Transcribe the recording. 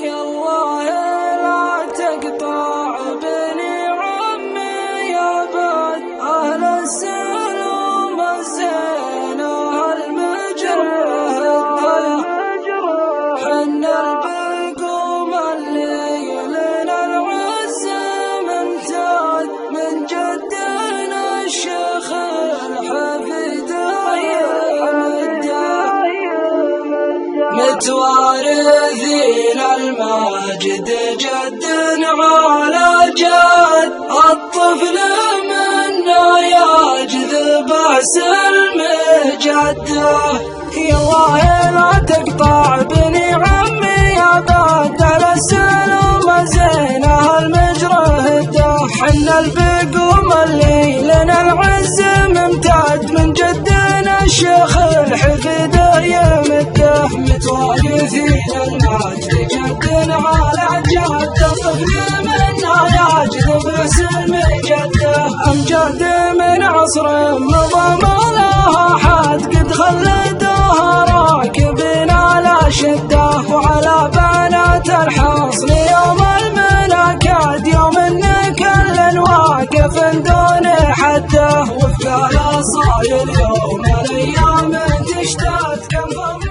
يالله لا تقطع بني عمي يا بد أهل السلوم الزينة المجرد حن البقوم اللي لنا العز ممتاز من جدنا الشيخ الحفيد متوارثين الماجد جد على جد الطفل منا يجذب سلم جده يالله لا تقطع بني عمي يا بد على السلوم زينه المجرده حن البقوم اللي لنا العز ممتد من جدنا الشيخ الحفيد يمده متوارثين الماجد جد على جد الطفل منا يجذب سلم جده امجد من عصر مضى ما لها حد قد خلدوها راكبين على شده وعلى بنات الحصن يوم المناكد يوم ان كل واقف دون حده وفقال صاير يوم الايام تشتد كم